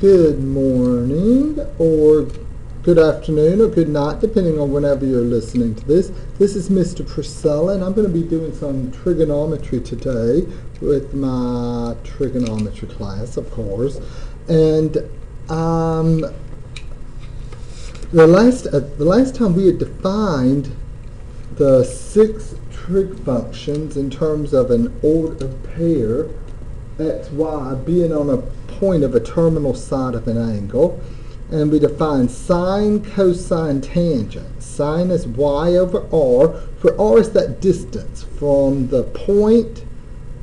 good morning, or good afternoon, or good night, depending on whenever you're listening to this. This is Mr. Precella, and I'm going to be doing some trigonometry today with my trigonometry class, of course. And the last time we had defined the 6 trig functions in terms of an ordered pair, x, y, being on a point of a terminal side of an angle, and we define sine, cosine, tangent. Sine is y over r, where r is that distance from the point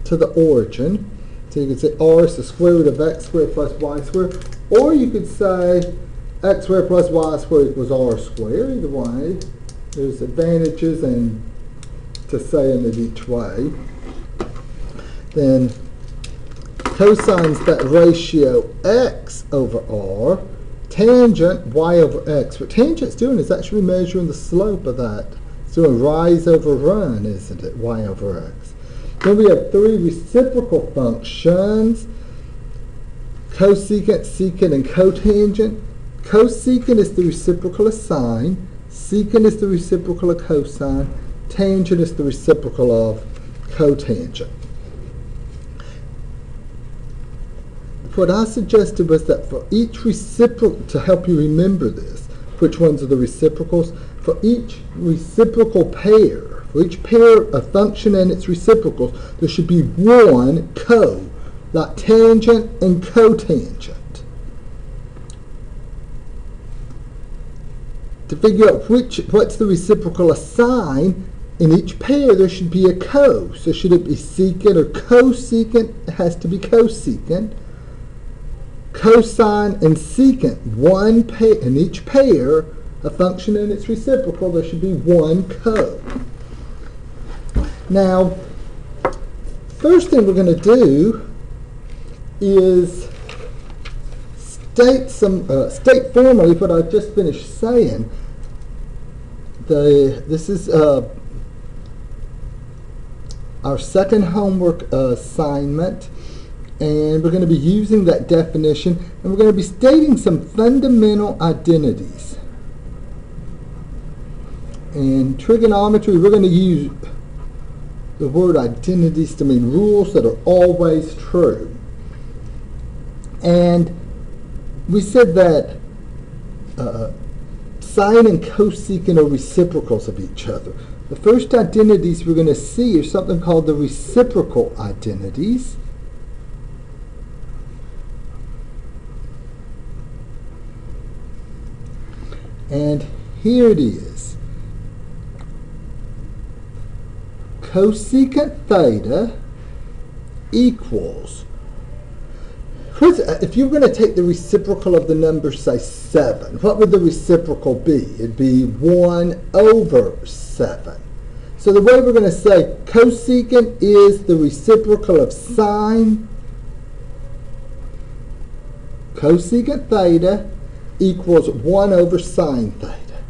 to the origin. So you could say r is the square root of x squared plus y squared, or you could say x squared plus y squared equals r squared. Either way, there's advantages and to saying it each way. Then cosine's that ratio x over r, tangent y over x. What tangent's doing is actually measuring the slope of that. It's doing rise over run, isn't it, y over x. Then we have 3 reciprocal functions, cosecant, secant, and cotangent. Cosecant is the reciprocal of sine, secant is the reciprocal of cosine, tangent is the reciprocal of cotangent. What I suggested was that for each reciprocal, to help you remember this, which ones are the reciprocals, for each reciprocal pair, for each pair of function and its reciprocals, there should be one like tangent and cotangent. To figure out what's the reciprocal of sine, in each pair there should be a co. So should it be secant or cosecant? It has to be cosecant. Cosine and secant, one pair, in each pair, a function and its reciprocal, there should be one co. Now, first thing we're going to do is state formally what I just finished saying. This is our second homework assignment. And we're going to be using that definition, and we're going to be stating some fundamental identities. In trigonometry, we're going to use the word identities to mean rules that are always true. And we said that sine and cosecant are reciprocals of each other. The first identities we're going to see are something called the reciprocal identities. And here it is. Cosecant theta equals, if you're going to take the reciprocal of the number, say 7, what would the reciprocal be? It'd be 1 over 7. So the way we're going to say cosecant is the reciprocal of sine. Cosecant theta equals 1 over sine theta,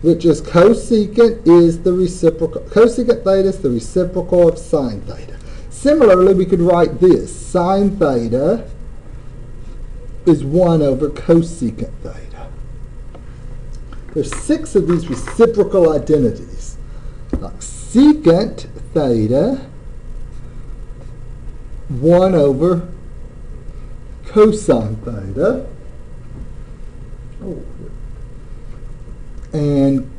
which is cosecant is the reciprocal. Cosecant theta is the reciprocal of sine theta. Similarly, we could write this. Sine theta is 1 over cosecant theta. There's 6 of these reciprocal identities. Like secant theta, 1 over cosine theta. And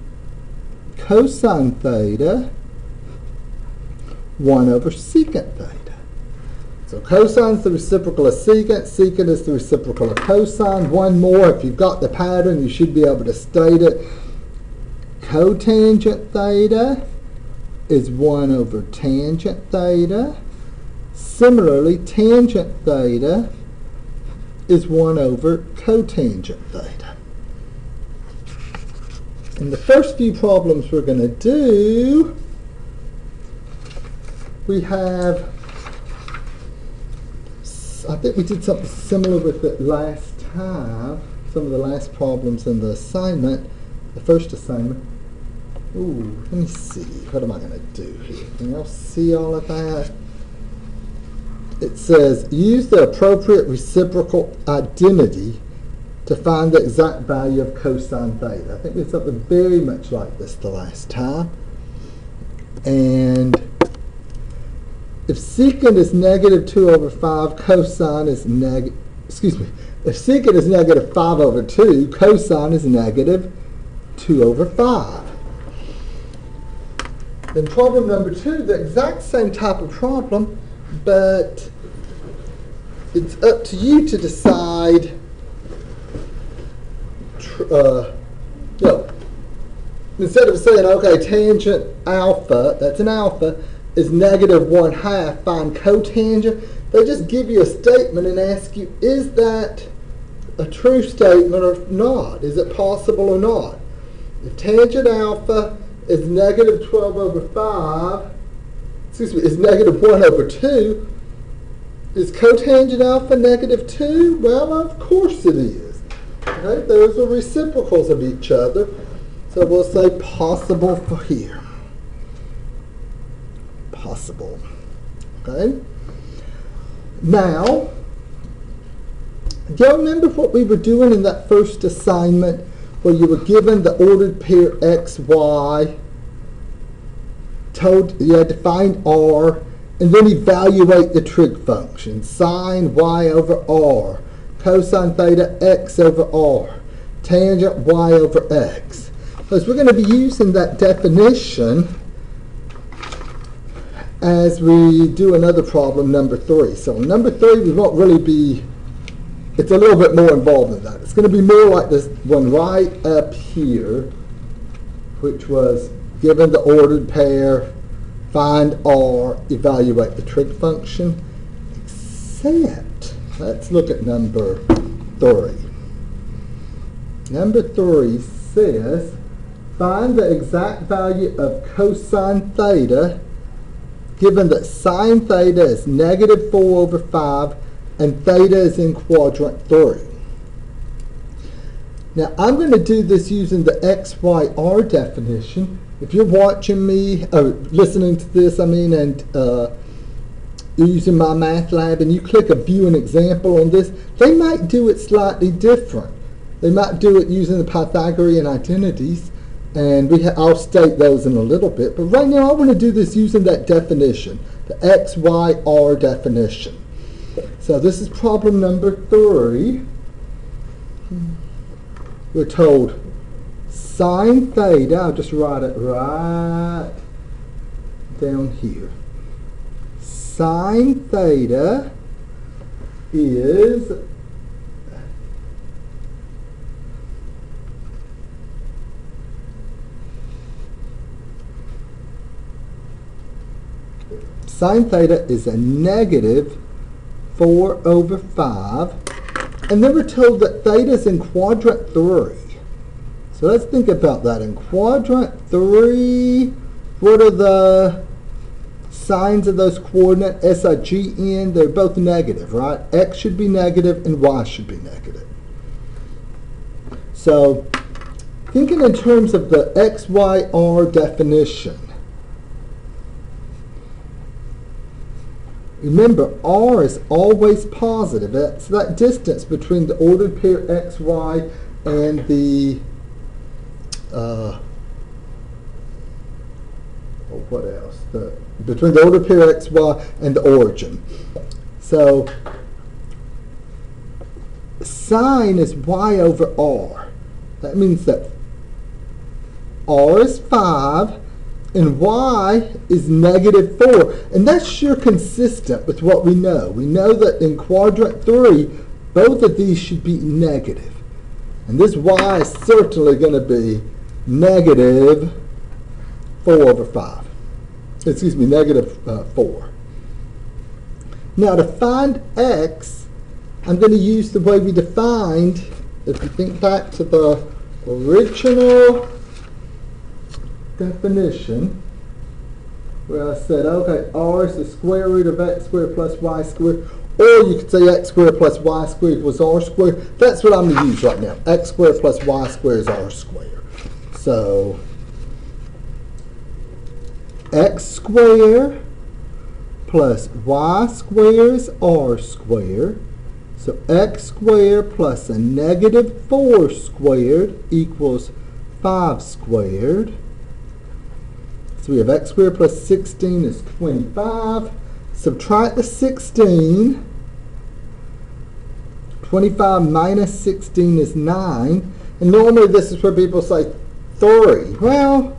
cosine theta, 1 over secant theta. So cosine is the reciprocal of secant, secant is the reciprocal of cosine. One more, if you've got the pattern, you should be able to state it. Cotangent theta is 1 over tangent theta. Similarly, tangent theta is 1 over cotangent theta. In the first few problems we're going to do, we have, I think we did something similar with it last time, some of the last problems in the assignment, the first assignment. Ooh, let me see, what am I going to do here? Can y'all see all of that? it says use the appropriate reciprocal identity to find the exact value of cosine theta. I think we did something very much like this the last time. And if secant is negative 2 over 5, cosine is negative, if secant is negative 5 over 2, cosine is negative 2 over 5. Then problem number 2, the exact same type of problem, but it's up to you to decide. Instead of saying, okay, tangent alpha, that's an alpha, is negative 1/2, find cotangent, they just give you a statement and ask you, is that a true statement or not? Is it possible or not? If tangent alpha is negative 12 over 5, is negative 1 over 2, is cotangent alpha negative 2? Well, of course it is. Okay, those are reciprocals of each other. So we'll say possible for here. Possible. Okay? Now, do you remember what we were doing in that first assignment where you were given the ordered pair x, y, told you had to find r, and then evaluate the trig function, sine y over r, cosine theta x over r, tangent y over x. Because we're going to be using that definition as we do another problem, number 3. So number 3, we won't really be, it's a little bit more involved than that. It's going to be more like this one right up here, which was given the ordered pair, find r, evaluate the trig function, except, let's look at number 3. Number 3 says, find the exact value of cosine theta given that sine theta is negative 4 over 5 and theta is in quadrant 3. Now I'm going to do this using the xyr definition. If you're watching me, or listening to this, and using my math lab and you click a view an example on this, they might do it slightly different. They might do it using the Pythagorean identities, and I'll state those in a little bit. But right now I want to do this using that definition, the xyr definition. So this is problem number 3. We're told sine theta, I'll just write it right down here. Sine theta is a negative 4 over 5. And then we're told that theta is in quadrant 3. So let's think about that. In quadrant 3, what are the signs of those coordinates? SIGN, they're both negative, right? X should be negative and Y should be negative. So thinking in terms of the xyr definition, remember, r is always positive. That's that distance between the ordered pair xy and the, what else? Between the ordered pair xy and the origin. So sine is y over r. That means that r is 5 and y is negative 4. And that's sure consistent with what we know. We know that in quadrant 3, both of these should be negative. And this y is certainly going to be negative 4 over 5. Excuse me, negative 4. Now to find x, I'm going to use the way we defined, if you think back to the original definition, where I said, okay, r is the square root of x squared plus y squared, or you could say x squared plus y squared equals r squared. That's what I'm going to use right now. X squared plus y squared is r squared. So x squared plus y squared is r squared. So x squared plus a negative 4 squared equals 5 squared. So we have x squared plus 16 is 25. Subtract the 16. 25 minus 16 is 9. And normally this is where people say 3. Well,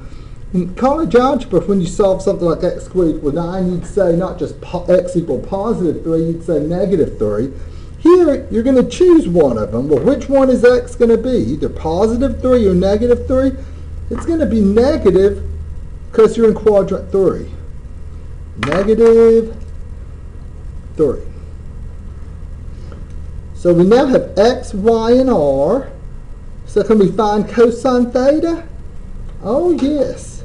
in college algebra, when you solve something like x squared equals 9, you'd say not just x equal positive 3, you'd say negative 3. Here, you're going to choose one of them. Well, which one is x going to be? Either positive 3 or negative 3? It's going to be negative because you're in quadrant 3. Negative 3. So we now have x, y, and r. So can we find cosine theta? Oh, yes.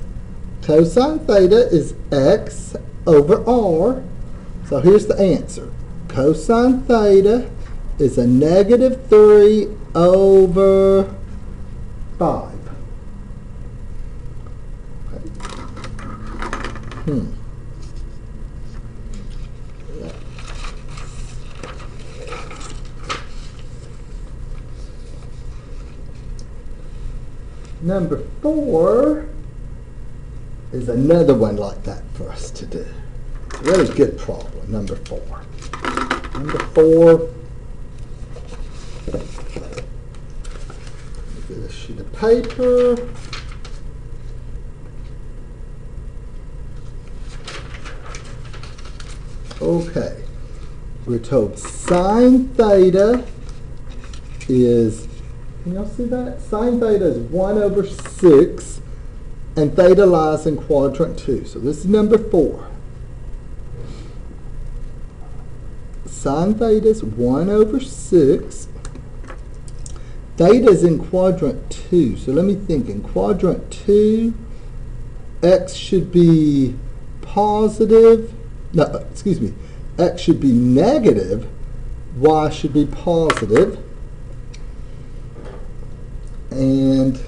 Cosine theta is x over r. So here's the answer. Cosine theta is a negative 3 over 5. Okay. Number 4 is another one like that for us to do. Really good problem, number 4. Number 4, get a sheet of paper. Okay, we're told sine theta is, can y'all see that? Sine theta is 1 over 6, and theta lies in quadrant 2. So this is number 4. Sine theta is 1 over 6. Theta is in quadrant 2. So let me think. In quadrant 2, x should be positive. No, excuse me. X should be negative. Y should be positive. And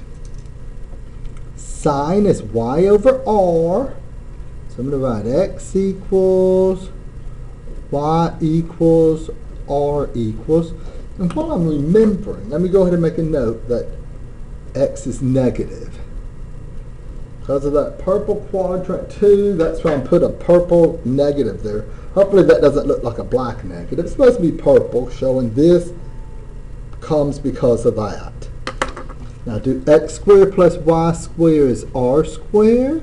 sine is y over r. So I'm going to write x equals y equals r equals. And while I'm remembering, let me go ahead and make a note that x is negative. Because of that purple quadrant 2, that's why I put a purple negative there. Hopefully that doesn't look like a black negative. It's supposed to be purple, showing this comes because of that. Now do x squared plus y squared is r squared.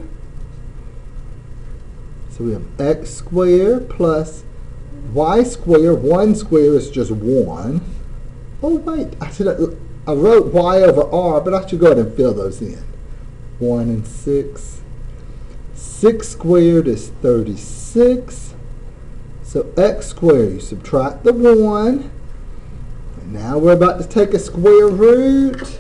So we have x squared plus y squared. 1 squared is just 1. Oh wait, I wrote y over r, but I should go ahead and fill those in. 1 and 6. 6 squared is 36. So x squared, you subtract the 1. And now we're about to take a square root.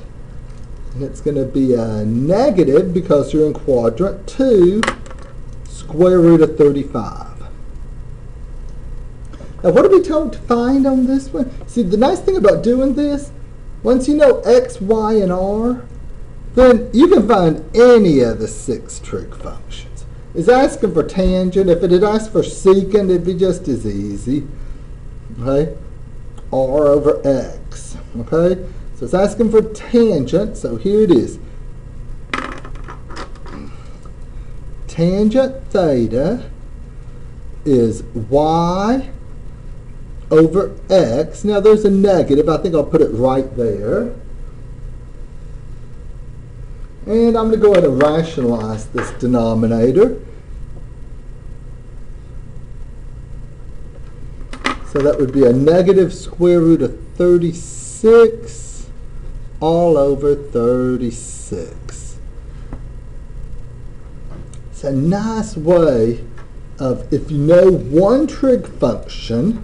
And it's going to be a negative because you're in quadrant 2, square root of 35. Now what are we told to find on this one? See, the nice thing about doing this, once you know x, y, and r, then you can find any of the 6 trig functions. It's asking for tangent. If it had asked for secant, it'd be just as easy. Okay? R over x. Okay? So it's asking for tangent, so here it is. Tangent theta is y over x. Now there's a negative. I think I'll put it right there. And I'm going to go ahead and rationalize this denominator. So that would be a negative square root of 36 all over 36. It's a nice way of, if you know one trig function,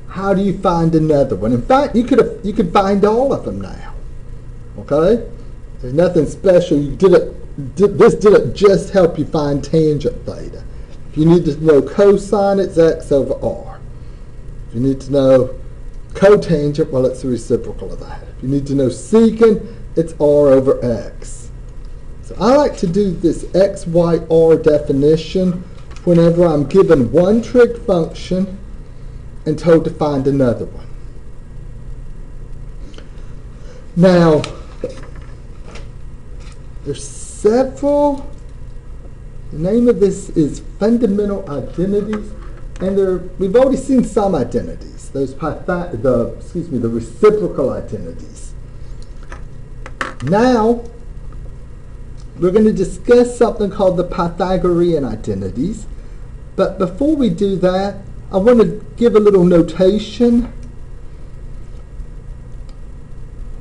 how do you find another one? In fact, you could find all of them now. Okay? There's nothing special. This didn't just help you find tangent theta. If you need to know cosine, it's x over r. If you need to know cotangent, well, it's the reciprocal of that. If you need to know secant, it's r over x. So I like to do this x, y, r definition whenever I'm given one trig function and told to find another one. Now, there's several, the name of this is fundamental identities, and we've already seen some identities, the reciprocal identities. Now, we're going to discuss something called the Pythagorean identities, but before we do that, I want to give a little notation.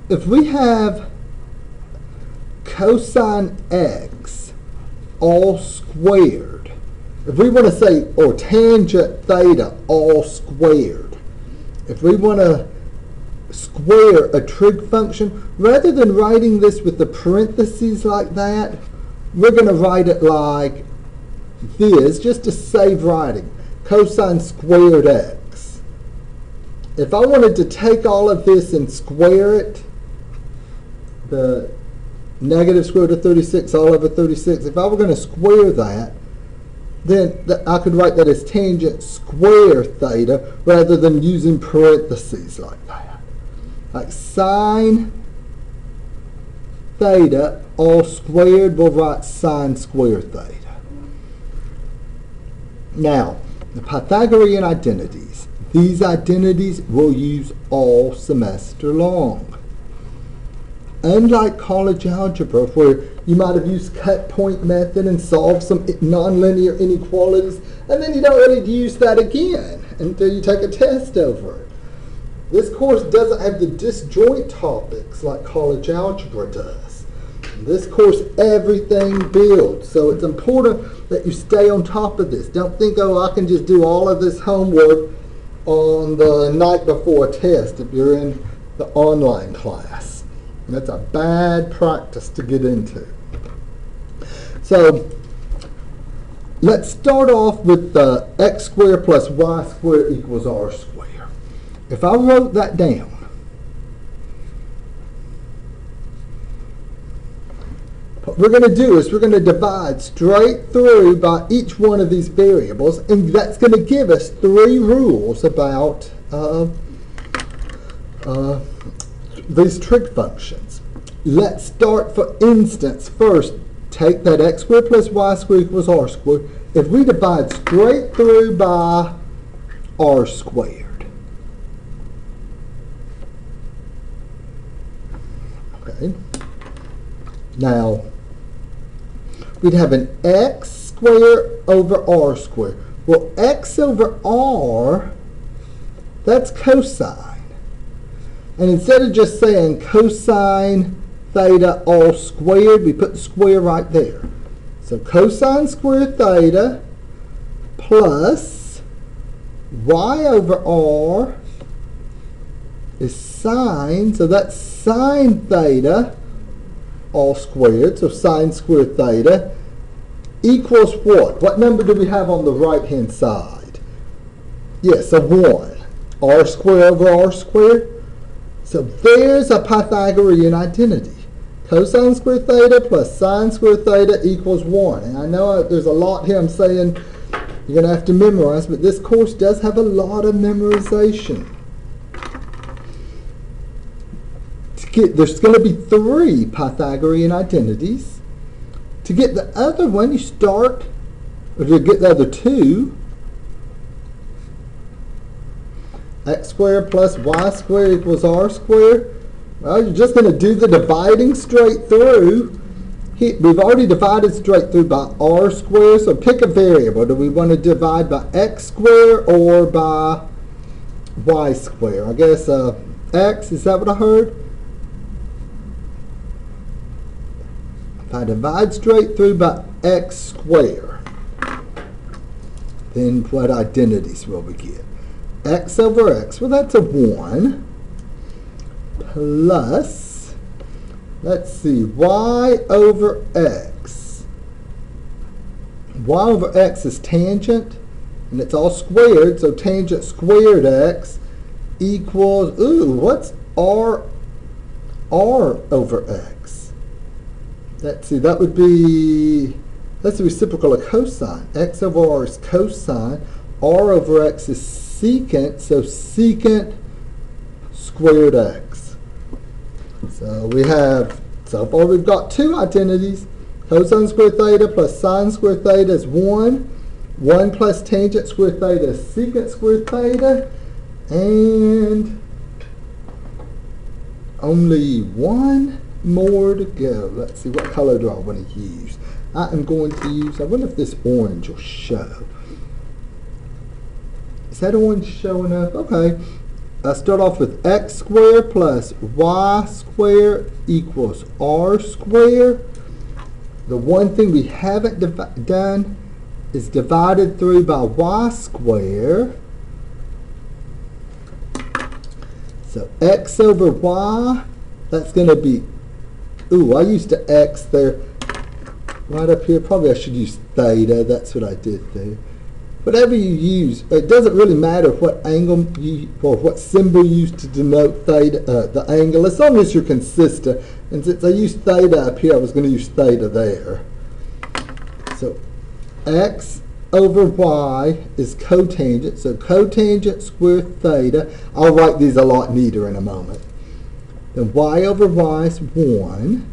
If we have cosine x all squared, if we want to say, or tangent theta all squared, if we want to square a trig function, rather than writing this with the parentheses like that, we're going to write it like this, just to save writing, cosine squared x. If I wanted to take all of this and square it, the negative square root of 36 all over 36, if I were going to square that, then I could write that as tangent square theta rather than using parentheses like that. Like sine theta all squared, we'll write sine square theta. Now, the Pythagorean identities. These identities we'll use all semester long. Unlike college algebra, where you might have used cut point method and solved some nonlinear inequalities, and then you don't really use that again until you take a test over it. This course doesn't have the disjoint topics like college algebra does. In this course, everything builds, so it's important that you stay on top of this. Don't think, oh, I can just do all of this homework on the night before a test if you're in the online class. And that's a bad practice to get into. So let's start off with the x squared plus y squared equals r squared. If I wrote that down, what we're going to do is we're going to divide straight through by each one of these variables, and that's going to give us three rules about these trig functions. Let's start, for instance, first take that x squared plus y squared equals r squared. If we divide straight through by r squared, okay, now we'd have an x squared over r squared. Well, x over r, that's cosine. And instead of just saying cosine theta all squared, we put the square right there. So cosine squared theta plus y over r is sine, so that's sine theta all squared, so sine squared theta equals what? What number do we have on the right-hand side? Yes, a 1. R squared over r squared. So there's a Pythagorean identity. Cosine squared theta plus sine squared theta equals 1. And I know there's a lot here I'm saying you're going to have to memorize, but this course does have a lot of memorization. There's going to be 3 Pythagorean identities. To get the other one, you start, or to get the other 2, x squared plus y squared equals r squared. Well, you're just going to do the dividing straight through. We've already divided straight through by r squared, so pick a variable. Do we want to divide by x squared or by y squared? I guess x, is that what I heard? If I divide straight through by x squared, then what identities will we get? X over x, well, that's a 1, plus, let's see, y over x. Y over x is tangent, and it's all squared, so tangent squared x equals, what's r over x? Let's see, that would be That's the reciprocal of cosine. X over r is cosine. R over x is secant, so secant squared x. So so far we've got two identities. Cosine squared theta plus sine squared theta is 1. 1 plus tangent squared theta is secant squared theta. And only one more to go. Let's see, what color do I want to use? I am going to use, I wonder if this orange will show. Is that orange showing up? Okay. I start off with x squared plus y squared equals r squared. The one thing we haven't done is divided through by y squared. So x over y, that's going to be, I used the x there right up here. Probably I should use theta. That's what I did there. Whatever you use, it doesn't really matter what angle or what symbol you use to denote theta, the angle, as long as you're consistent. And since I used theta up here, I was going to use theta there. So x over y is cotangent, so cotangent squared theta. I'll write these a lot neater in a moment. Then y over y is 1.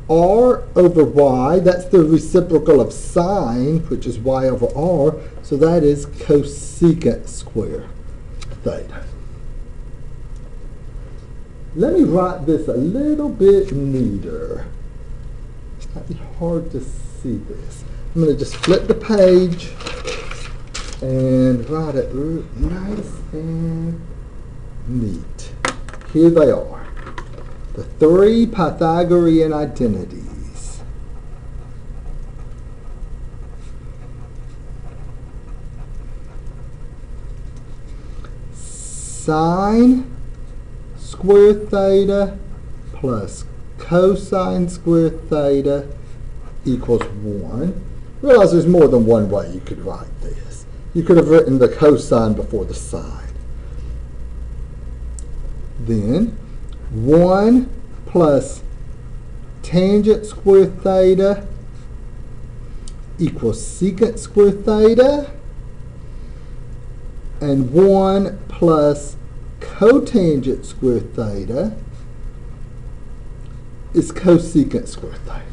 R over y, that's the reciprocal of sine, which is y over r, so that is cosecant squared theta. Let me write this a little bit neater. It might be hard to see this. I'm going to just flip the page and write it nice and neat. Here they are. The three Pythagorean identities. Sine squared theta plus cosine squared theta equals 1. Realize there's more than one way you could write this. You could have written the cosine before the sine. Then 1 plus tangent squared theta equals secant squared theta, and 1 plus cotangent squared theta is cosecant squared theta.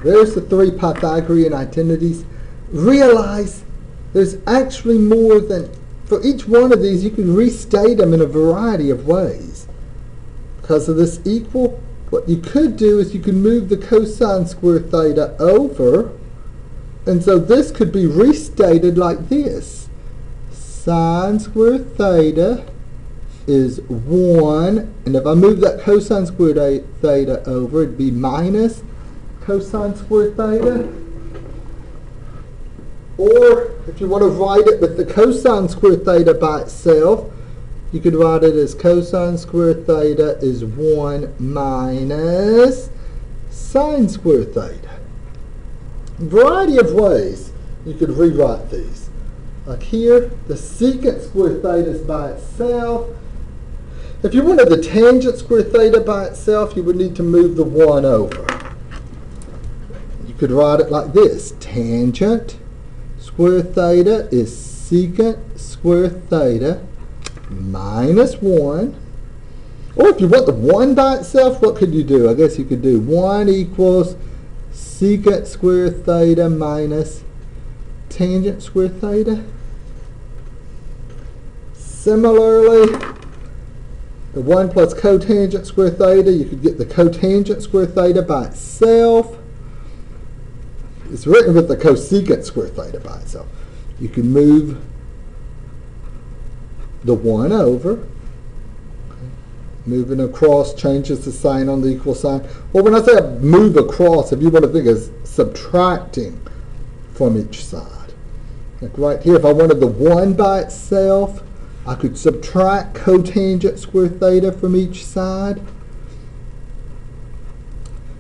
There's the three Pythagorean identities. Realize there's actually more than, for each one of these you can restate them in a variety of ways. Because of this equal, what you could do is you can move the cosine squared theta over, and so this could be restated like this. Sine squared theta is 1, and if I move that cosine squared theta over, it'd be minus cosine squared theta. Or if you want to write it with the cosine squared theta by itself, you could write it as cosine squared theta is 1 minus sine squared theta. A variety of ways you could rewrite these. Like here, the secant squared theta is by itself. If you wanted the tangent squared theta by itself, you would need to move the 1 over. You could write it like this. Tangent squared theta is secant squared theta minus 1. Or if you want the 1 by itself, what could you do? I guess you could do 1 equals secant squared theta minus tangent squared theta. Similarly, the 1 plus cotangent squared theta, you could get the cotangent squared theta by itself. It's written with the cosecant squared theta by itself. You can move the 1 over. Okay. Moving across changes the sign on the equal sign. Well, when I say move across, if you want to think of subtracting from each side. Like right here, if I wanted the 1 by itself, I could subtract cotangent squared theta from each side.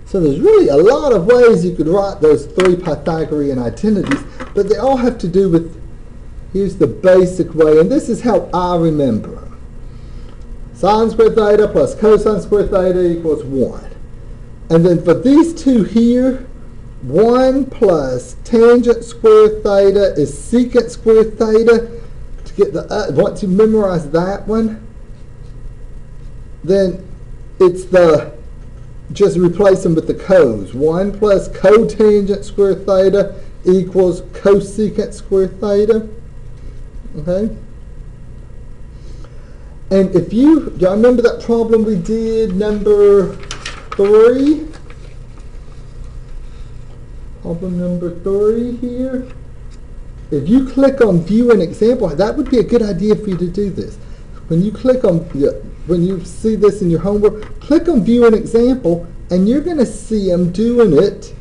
So there's really a lot of ways you could write those three Pythagorean identities, but they all have to do with, here's the basic way, and this is how I remember them. Sine squared theta plus cosine squared theta equals 1. And then for these two here, 1 plus tangent square theta is secant square theta. To get the once you memorize that one, then it's just replace them with the cos. 1 plus cotangent square theta equals cosecant square theta. Okay? And if y'all remember that problem we did, number 3? Problem number 3 here. If you click on view an example, that would be a good idea for you to do this. When you click on, when you see this in your homework, click on view an example, and you're going to see them doing it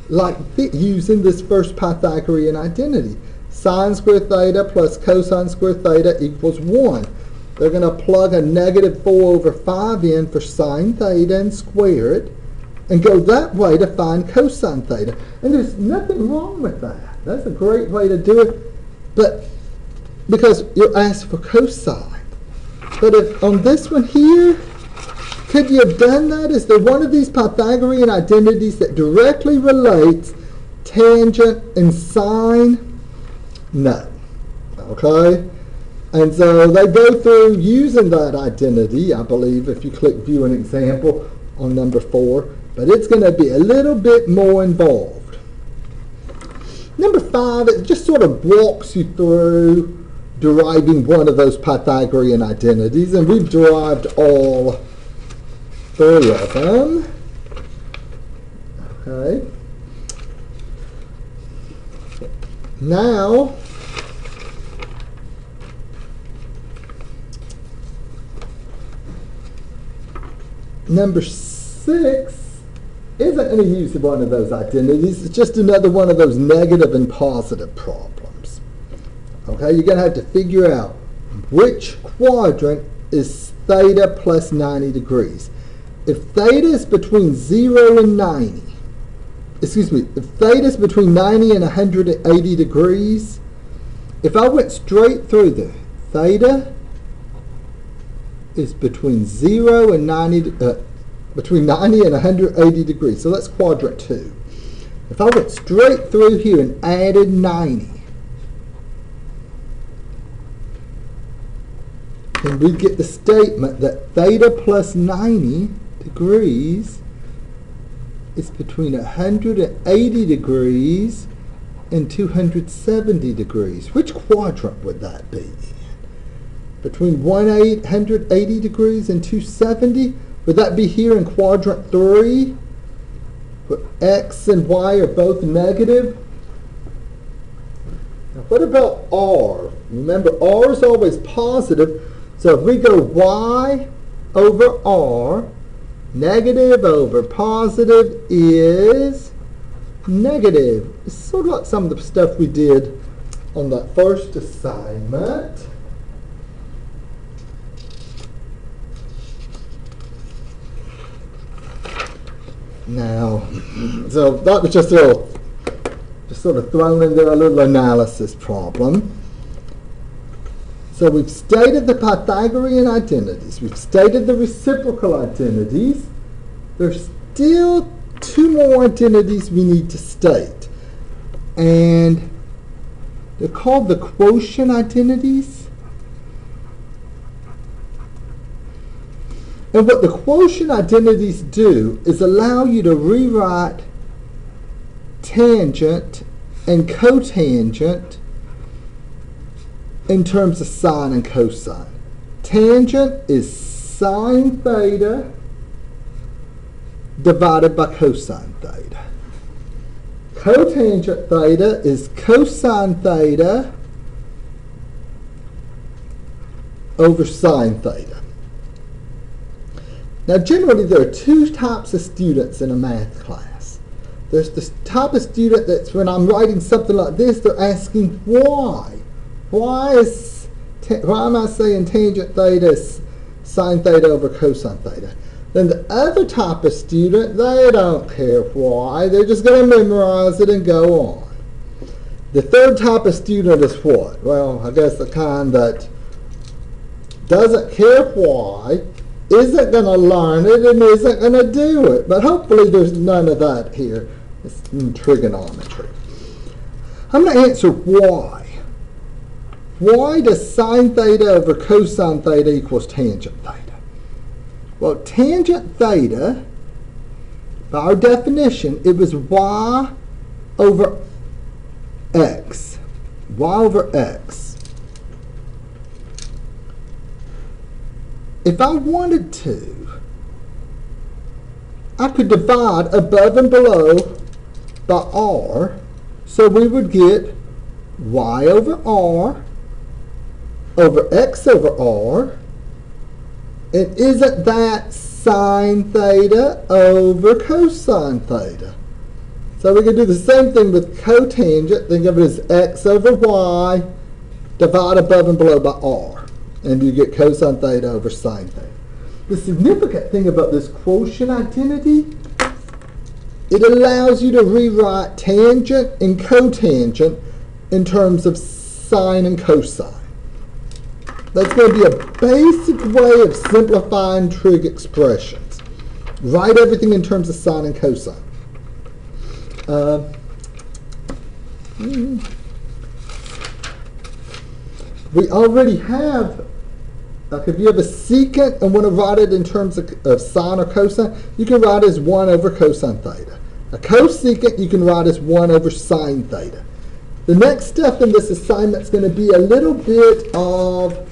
like using this first Pythagorean identity. Sine squared theta plus cosine squared theta equals 1. They're going to plug a negative 4 over 5 in for sine theta and square it, and go that way to find cosine theta. And there's nothing wrong with that. That's a great way to do it, but because you're asked for cosine. But if on this one here, could you have done that? Is there one of these Pythagorean identities that directly relates tangent and sine? No. Okay? And so they go through using that identity, I believe, if you click view an example on number 4, but it's going to be a little bit more involved. Number 5, it just sort of walks you through deriving one of those Pythagorean identities, and we've derived all 3 of them. Okay. Now, number 6 isn't going to use one of those identities. It's just another one of those negative and positive problems. Okay, you're going to have to figure out which quadrant is theta plus 90 degrees. If theta is between 0 and 90, if theta is between 90 and 180 degrees, if I went straight through there, theta is between 0 and 90, between 90 and 180 degrees. So that's quadrant 2. If I went straight through here and added 90, then we get the statement that theta plus 90 degrees is between 180 degrees and 270 degrees. Which quadrant would that be? Between 180 degrees and 270? Would that be here in quadrant 3, where x and y are both negative? Now what about r? Remember, r is always positive, so if we go y over r, negative over positive is negative. It's sort of like some of the stuff we did on that first assignment. Now, so that was just sort of thrown in there a little analysis problem. So we've stated the Pythagorean identities. We've stated the reciprocal identities. There's still 2 more identities we need to state. And they're called the quotient identities. And what the quotient identities do is allow you to rewrite tangent and cotangent in terms of sine and cosine. Tangent is sine theta divided by cosine theta. Cotangent theta is cosine theta over sine theta. Now generally there are 2 types of students in a math class. There's the type of student that's, when I'm writing something like this, they're asking why. Why am I saying tangent theta is sine theta over cosine theta? Then the other type of student, they don't care why. They're just going to memorize it and go on. The third type of student is what? Well, I guess the kind that doesn't care why, isn't going to learn it, and isn't going to do it. But hopefully there's none of that here. It's in trigonometry. I'm going to answer why. Why does sine theta over cosine theta equals tangent theta? Well, tangent theta, by our definition, it was y over x. Y over x. If I wanted to, I could divide above and below by r, so we would get y over r over x over r, and isn't that sine theta over cosine theta? So we can do the same thing with cotangent. Think of it as x over y, divide above and below by r, and you get cosine theta over sine theta. The significant thing about this quotient identity, it allows you to rewrite tangent and cotangent in terms of sine and cosine. That's going to be a basic way of simplifying trig expressions. Write everything in terms of sine and cosine. We already have, like if you have a secant and want to write it in terms of sine or cosine, you can write as 1 over cosine theta. A cosecant you can write as 1 over sine theta. The next step in this assignment is going to be a little bit of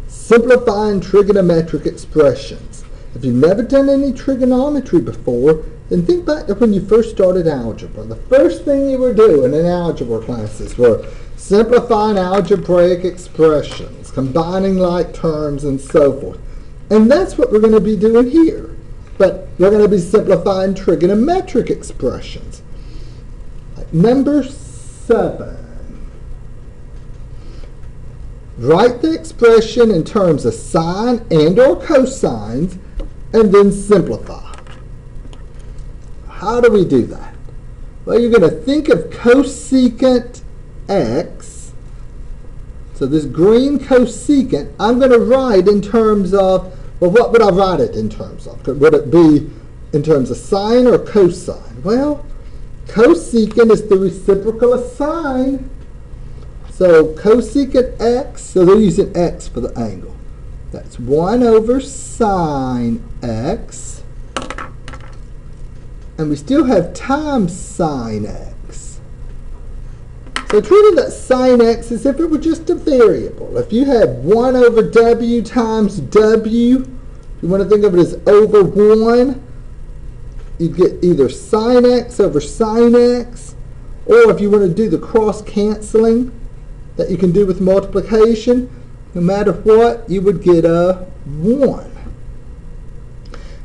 simplifying trigonometric expressions. If you've never done any trigonometry before, then think back to when you first started algebra. The first thing you were doing in algebra classes were simplifying algebraic expressions, combining like terms, and so forth. And that's what we're going to be doing here. But we're going to be simplifying trigonometric expressions. Number 7. Write the expression in terms of sine and or cosines, and then simplify. How do we do that? Well, you're going to think of cosecant x. So this green cosecant, I'm going to write in terms of, well, what would I write it in terms of? Would it be in terms of sine or cosine? Well, cosecant is the reciprocal of sine. So cosecant x, so they're using x for the angle. That's 1 over sine x. And we still have times sine x. So treating that sine x as if it were just a variable. If you had 1 over w times w, if you want to think of it as over 1, you'd get either sine x over sine x, or if you want to do the cross canceling that you can do with multiplication, no matter what, you would get a 1.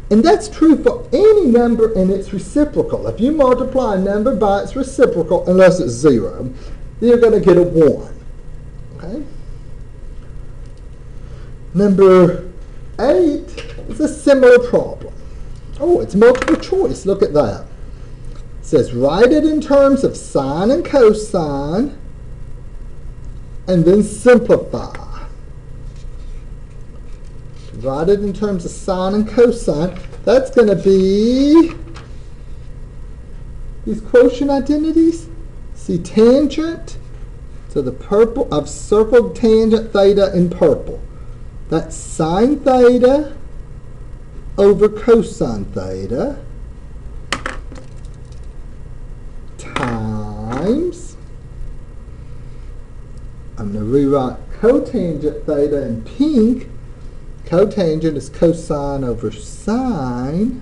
And that's true for any number and its reciprocal. If you multiply a number by its reciprocal, unless it's 0, then you're going to get a 1. Okay? Number 8 is a similar problem. Oh, it's multiple choice. Look at that. It says write it in terms of sine and cosine, and then simplify. Write it in terms of sine and cosine. That's going to be these quotient identities. See tangent. So the purple, I've circled tangent theta in purple. That's sine theta over cosine theta times, I'm going to rewrite cotangent theta in pink. Cotangent is cosine over sine.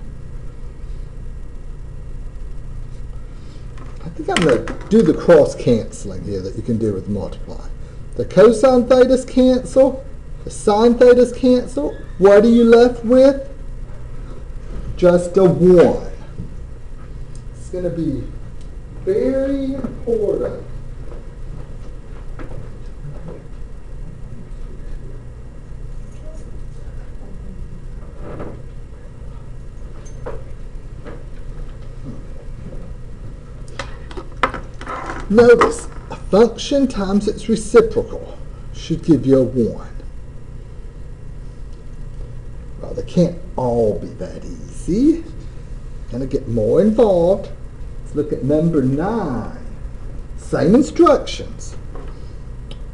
I think I'm going to do the cross canceling here that you can do with multiply. The cosine thetas cancel. The sine thetas cancel. What are you left with? Just a 1. It's going to be very important. Notice, a function times its reciprocal should give you a 1. Well, they can't all be that easy. easy. Gonna get more involved. Let's look at number 9. Same instructions.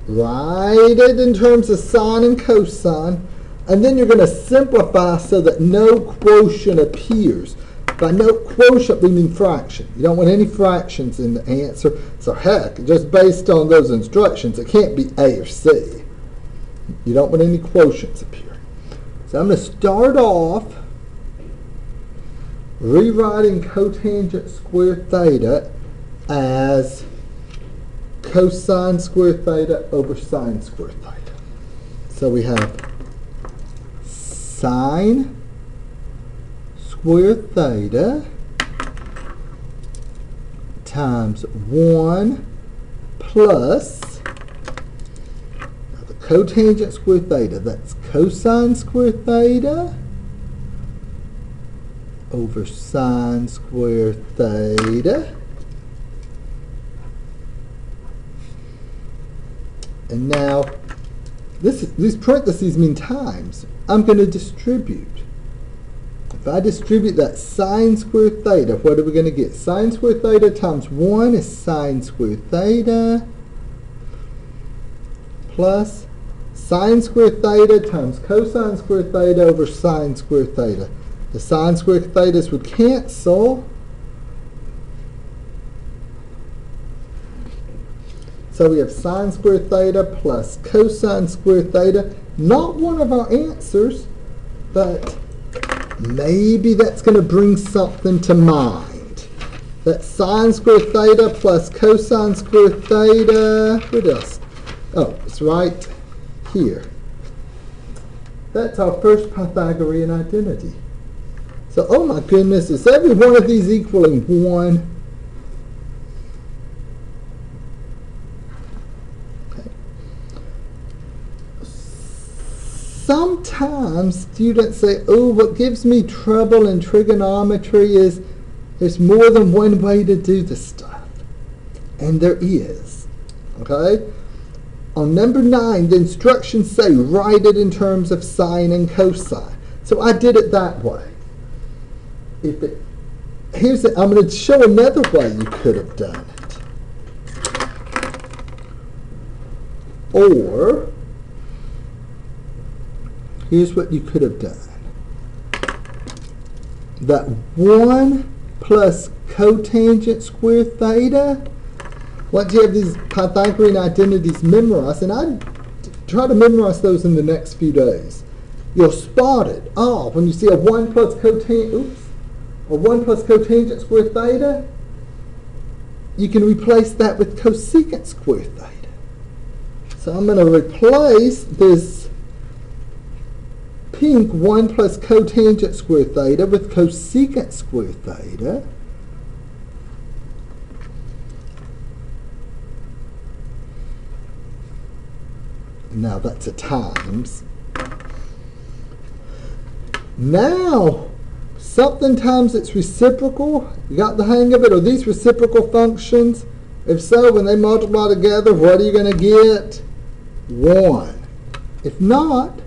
Write it in terms of sine and cosine, and then you're going to simplify so that no quotient appears. By no quotient, we mean fraction. You don't want any fractions in the answer. So heck, just based on those instructions, it can't be A or C. You don't want any quotients appearing. So I'm going to start off rewriting cotangent square theta as cosine square theta over sine square theta. So we have sine square theta times 1 plus the cotangent square theta, that's cosine square theta over sine square theta. And now, these parentheses mean times. I'm going to distribute. If I distribute that sine square theta, what are we going to get? Sine square theta times 1 is sine square theta plus sine square theta times cosine square theta over sine square theta. The sine square thetas would cancel. So we have sine square theta plus cosine square theta. Not one of our answers, but maybe that's going to bring something to mind. That's sine square theta plus cosine square theta. What else? Oh, it's right here. That's our first Pythagorean identity. So, oh my goodness, is every one of these equaling 1? Sometimes students say, oh, what gives me trouble in trigonometry is there's more than one way to do the stuff. And there is. Okay? On number 9, the instructions say write it in terms of sine and cosine. So I did it that way. I'm going to show another way you could have done it. Or here's what you could have done. That 1 plus cotangent square theta, once you have these Pythagorean identities memorized, and I try to memorize those in the next few days, you'll spot it. Oh, when you see a 1 plus cotangent square theta, you can replace that with cosecant square theta. So I'm going to replace this pink 1 plus cotangent square theta with cosecant square theta. Now that's a times. Now, something times its reciprocal. You got the hang of it? Are these reciprocal functions? If so, when they multiply together, what are you going to get? 1. If not,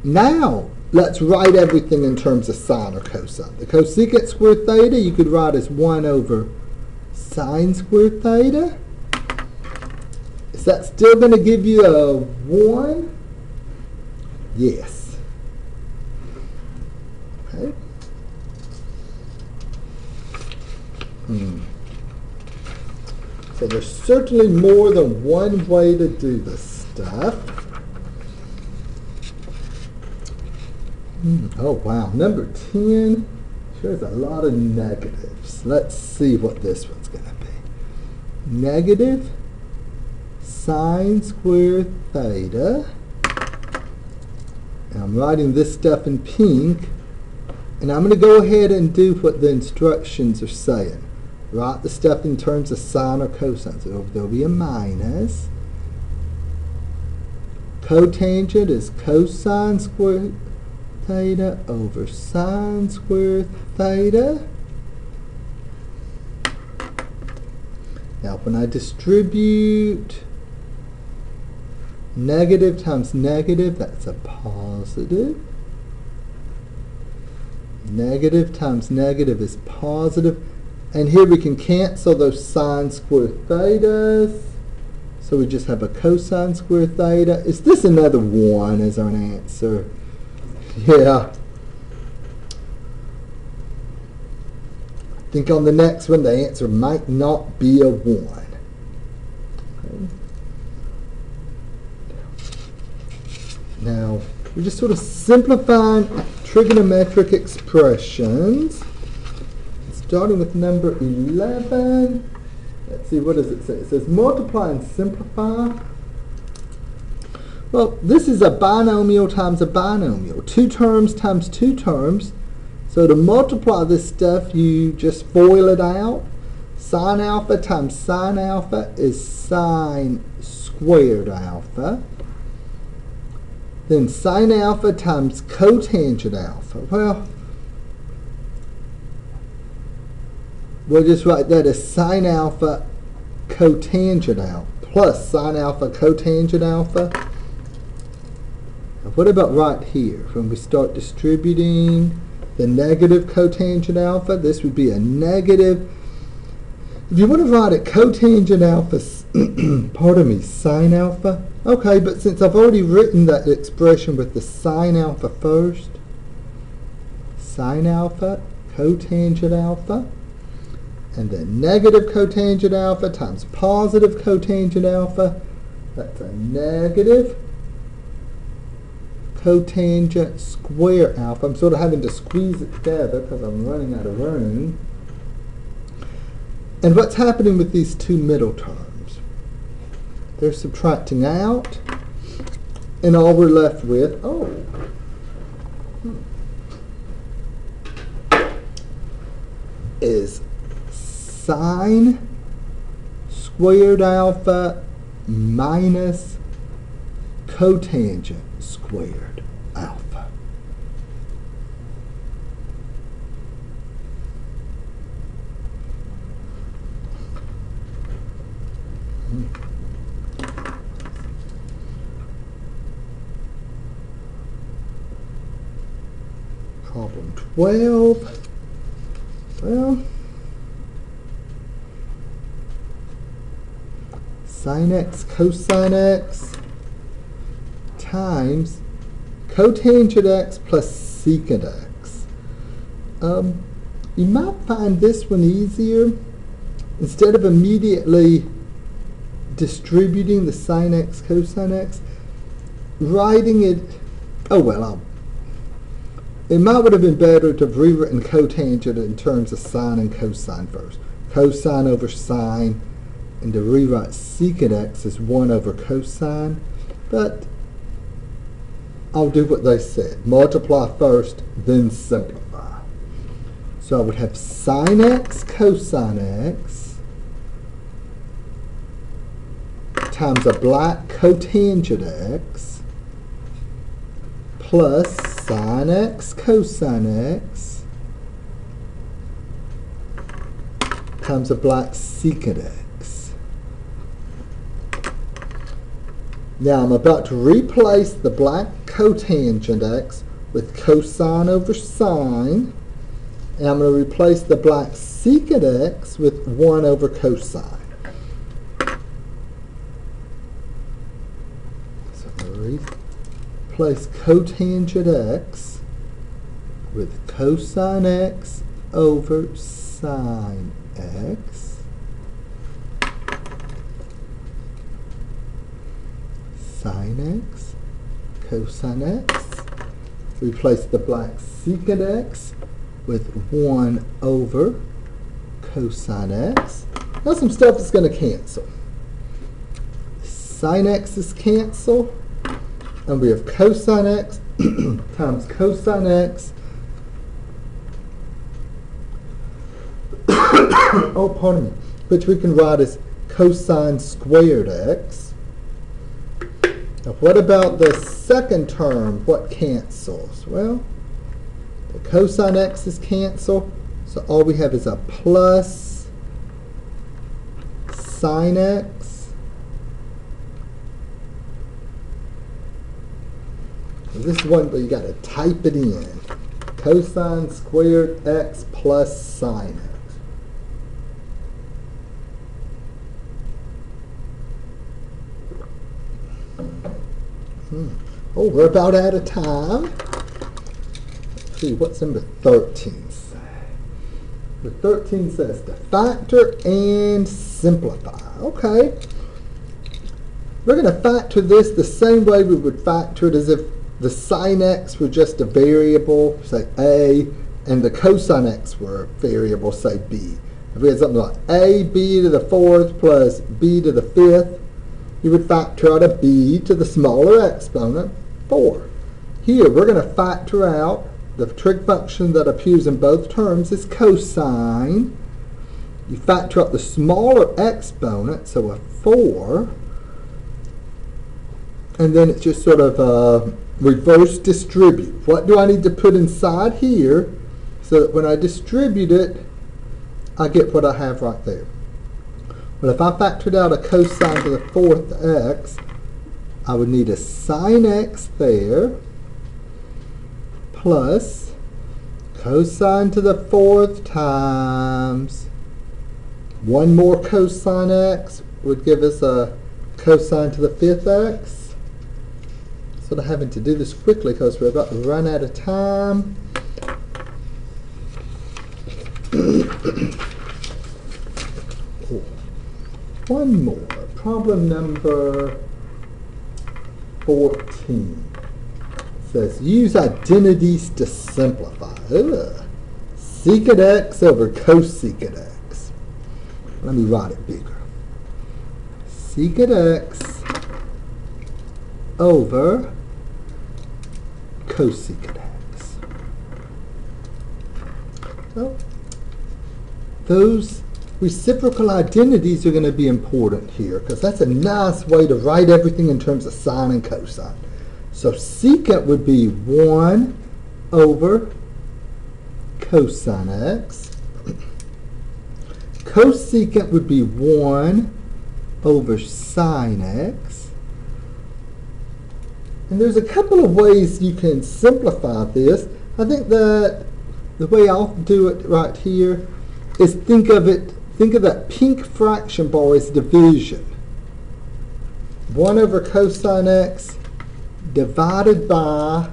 now let's write everything in terms of sine or cosine. The cosecant square theta you could write as 1 over sine square theta. Is that still going to give you a 1? Yes. Okay. So there's certainly more than one way to do this stuff. Oh wow, number 10 shows a lot of negatives. Let's see what this one's going to be. Negative sine squared theta. And I'm writing this stuff in pink. And I'm going to go ahead and do what the instructions are saying. Write the stuff in terms of sine or cosine. So there'll be a minus. Cotangent is cosine squared theta over sine squared theta. Now when I distribute negative times negative, that's a positive. Negative times negative is positive. And here we can cancel those sine square thetas. So we just have a cosine square theta. Is this another 1 as our answer? Yeah. I think on the next one the answer might not be a 1. Okay. Now, we're just sort of simplifying trigonometric expressions. Starting with number 11. Let's see, what does it say? It says multiply and simplify. Well, this is a binomial times a binomial. 2 terms times 2 terms. So to multiply this stuff, you just FOIL it out. Sine alpha times sine alpha is sine squared alpha. Then sine alpha times cotangent alpha. Well, we'll just write that as sine alpha cotangent alpha plus sine alpha cotangent alpha. Now what about right here? When we start distributing the negative cotangent alpha, this would be a negative. If you want to write it cotangent alpha, pardon me, sine alpha. Okay, but since I've already written that expression with the sine alpha first, sine alpha cotangent alpha, and then negative cotangent alpha times positive cotangent alpha, that's a negative cotangent square alpha. I'm sort of having to squeeze it together because I'm running out of room. And what's happening with these two middle terms? They're subtracting out, and all we're left with, is sine squared alpha minus cotangent squared alpha. Problem 12. Well, sine x cosine x times cotangent x plus secant x. You might find this one easier. Instead of immediately distributing the sine x cosine x, writing it, it might would have been better to have rewritten cotangent in terms of sine and cosine first. Cosine over sine, and to rewrite secant x as 1 over cosine. But I'll do what they said. Multiply first, then simplify. So I would have sine x cosine x times a black cotangent x plus sine x cosine x times a black secant x. Now I'm about to replace the black cotangent x with cosine over sine, and I'm going to replace the black secant x with 1 over cosine. So I'm going to replace cotangent x with cosine x over sine x. Sine x, cosine x. Replace the black secant x with 1 over cosine x. Now some stuff is going to cancel. Sine x is cancel, and we have cosine x times cosine x. Oh, pardon me. Which we can write as cosine squared x. Now, what about the second term? What cancels? Well, the cosine x is cancel, so all we have is a plus sine x. This is one where you got to type it in. cosine squared x plus sine x. Oh, we're about out of time. Let's see, what's number 13 say? Number 13 says to factor and simplify. Okay. We're going to factor this the same way we would factor it as if the sine x were just a variable, say a, and the cosine x were a variable, say b. If we had something like a b to the fourth plus b to the fifth, you would factor out a b to the smaller exponent, 4. Here, we're going to factor out the trig function that appears in both terms is cosine. You factor out the smaller exponent, so a 4. And then it's just sort of reverse distribute. What do I need to put inside here so that when I distribute it, I get what I have right there? Well, if I factored out a cosine to the fourth x, I would need a sine x there plus cosine to the fourth times one more cosine x would give us a cosine to the fifth x. Sort of having to do this quickly because we're about to run out of time. One more. Problem number 14 says use identities to simplify. Secant x over cosecant x. Let me write it bigger. Secant x over cosecant x. So those reciprocal identities are going to be important here because that's a nice way to write everything in terms of sine and cosine. So secant would be 1 over cosine x. Cosecant would be 1 over sine x. And there's a couple of ways you can simplify this. I think that the way I'll do it right here is think of that pink fraction bar as division. 1 over cosine x divided by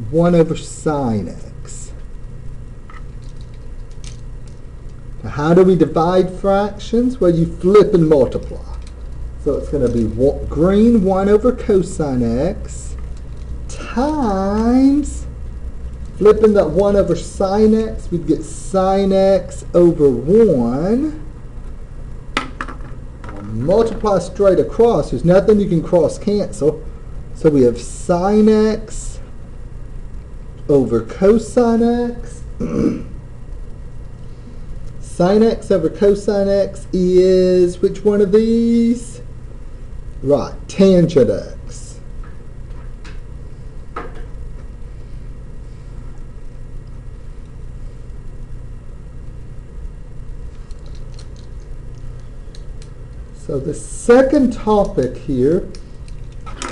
1 over sine x. Now, how do we divide fractions? Well, you flip and multiply. So it's going to be green 1 over cosine x times, flipping that 1 over sine x, we'd get sine x over 1. Multiply straight across. There's nothing you can cross cancel. So we have sine x over cosine x. Sine x over cosine x is which one of these? Right, tangent x. So the second topic here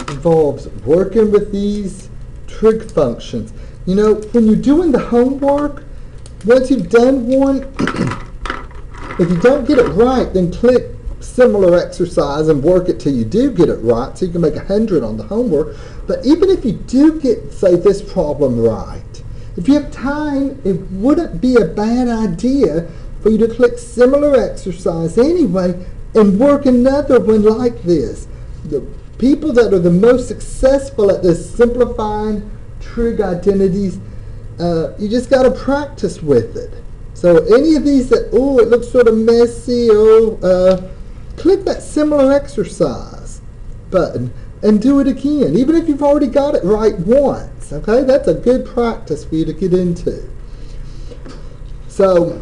involves working with these trig functions. You know, when you're doing the homework, once you've done one, if you don't get it right, then click similar exercise and work it till you do get it right, so you can make 100 on the homework. But even if you do get, say, this problem right, if you have time, it wouldn't be a bad idea for you to click similar exercise anyway and work another one like this. The people that are the most successful at this simplifying trig identities, you just got to practice with it. So any of these that, oh, it looks sort of messy, click that similar exercise button and do it again, even if you've already got it right once. Okay, that's a good practice for you to get into. So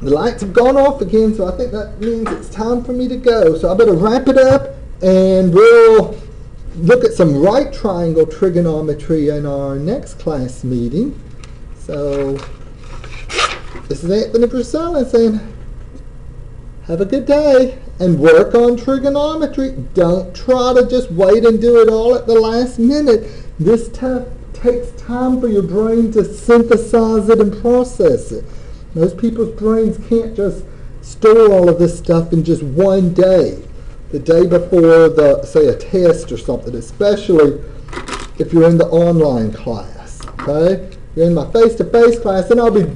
the lights have gone off again, so I think that means it's time for me to go. So I better wrap it up, and we'll look at some right triangle trigonometry in our next class meeting. So this is Anthony Precella saying, have a good day and work on trigonometry. Don't try to just wait and do it all at the last minute. This takes time for your brain to synthesize it and process it. Most people's brains can't just store all of this stuff in just one day, the day before say a test or something, especially if you're in the online class. Okay, you're in my face-to-face class, and I'll be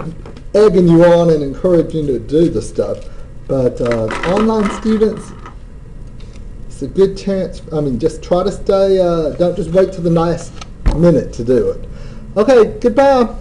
egging you on and encouraging you to do the stuff. But online students, it's a good chance. I mean, just try to stay. Don't just wait till the last minute to do it. Okay, goodbye.